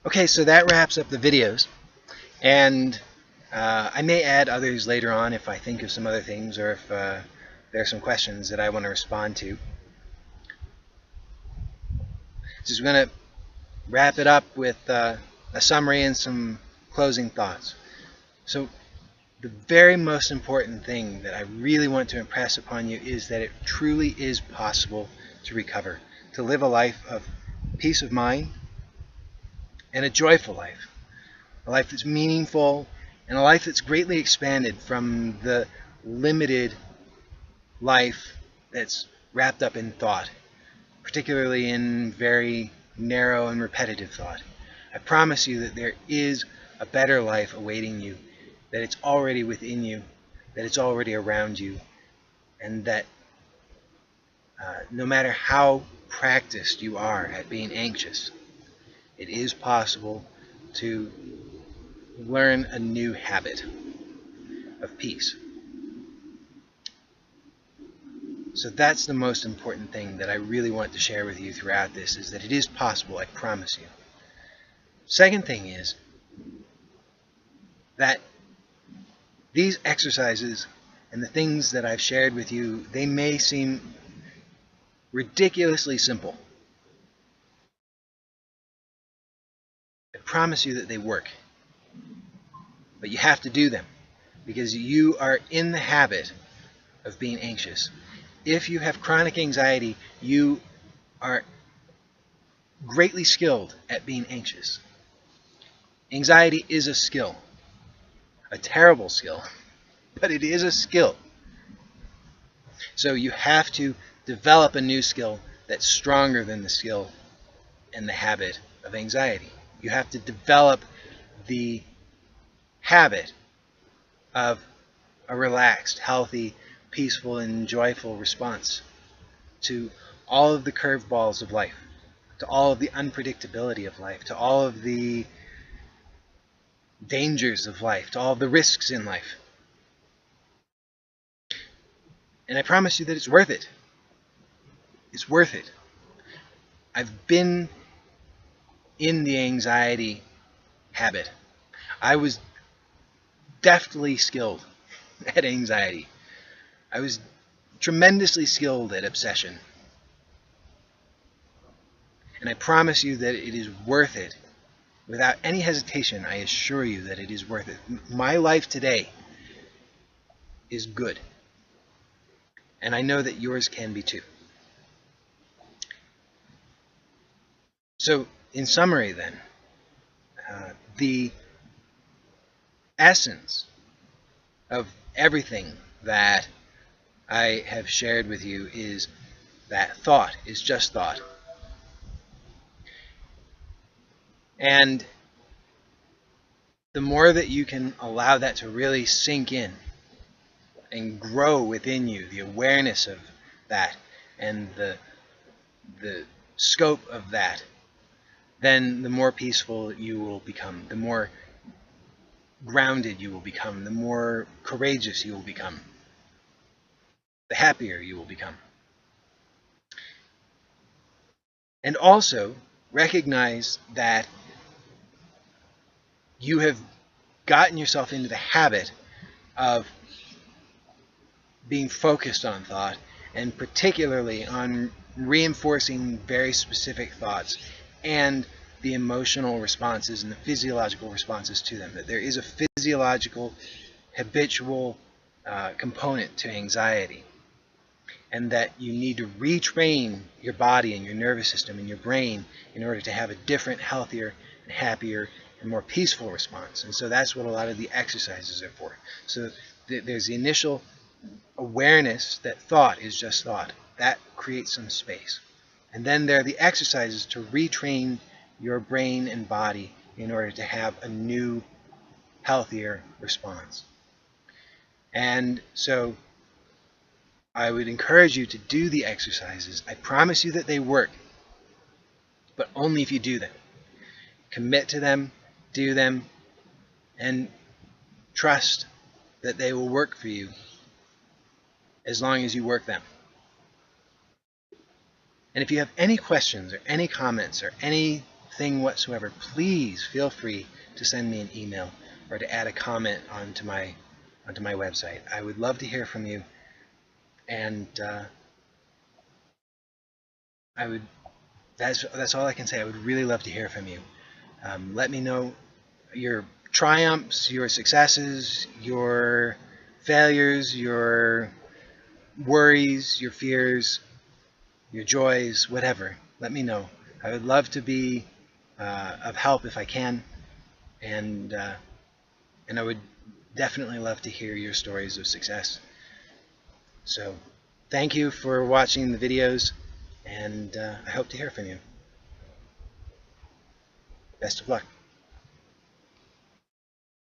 Okay, so that wraps up the videos, and I may add others later on if I think of some other things, or if there are some questions that I want to respond to. Just going to wrap it up with a summary and some closing thoughts. So the very most important thing that I really want to impress upon you is that it truly is possible to recover, to live a life of peace of mind and a joyful life, a life that's meaningful, and a life that's greatly expanded from the limited life that's wrapped up in thought, particularly in very narrow and repetitive thought. I promise you that there is a better life awaiting you, that it's already within you, that it's already around you, and that no matter how practiced you are at being anxious, it is possible to learn a new habit of peace. So that's the most important thing that I really want to share with you throughout this, is that it is possible, I promise you. Second thing is that these exercises and the things that I've shared with you, they may seem ridiculously simple. I promise you that they work. But you have to do them because you are in the habit of being anxious. If you have chronic anxiety, you are greatly skilled at being anxious. Anxiety is a skill, a terrible skill, but it is a skill. So you have to develop a new skill that's stronger than the skill and the habit of anxiety. You have to develop the habit of a relaxed, healthy, peaceful, and joyful response to all of the curveballs of life, to all of the unpredictability of life, to all of the dangers of life, to all of the risks in life. And I promise you that it's worth it. It's worth it. I've been in the anxiety habit. I was deftly skilled at anxiety. I was tremendously skilled at obsession. And I promise you that it is worth it. Without any hesitation, I assure you that it is worth it. My life today is good. And I know that yours can be too. So, in summary then, the essence of everything that I have shared with you is that thought is just thought. And the more that you can allow that to really sink in and grow within you, the awareness of that and the scope of that, then the more peaceful you will become, the more grounded you will become, the more courageous you will become, the happier you will become. And also recognize that you have gotten yourself into the habit of being focused on thought, and particularly on reinforcing very specific thoughts and the emotional responses and the physiological responses to them. That there is a physiological, habitual component to anxiety, and that you need to retrain your body and your nervous system and your brain in order to have a different, healthier, and happier, and more peaceful response. And so that's what a lot of the exercises are for. So there's the initial awareness that thought is just thought. That creates some space. And then there are the exercises to retrain your brain and body in order to have a new, healthier response. And so I would encourage you to do the exercises. I promise you that they work, but only if you do them. Commit to them, do them, and trust that they will work for you as long as you work them. And if you have any questions or any comments or anything thing whatsoever, please feel free to send me an email or to add a comment onto my website. I would love to hear from you, and I would. That's all I can say. I would really love to hear from you. Let me know your triumphs, your successes, your failures, your worries, your fears, your joys, whatever. Let me know. I would love to be of help if I can, and I would definitely love to hear your stories of success. So, thank you for watching the videos, and I hope to hear from you. Best of luck.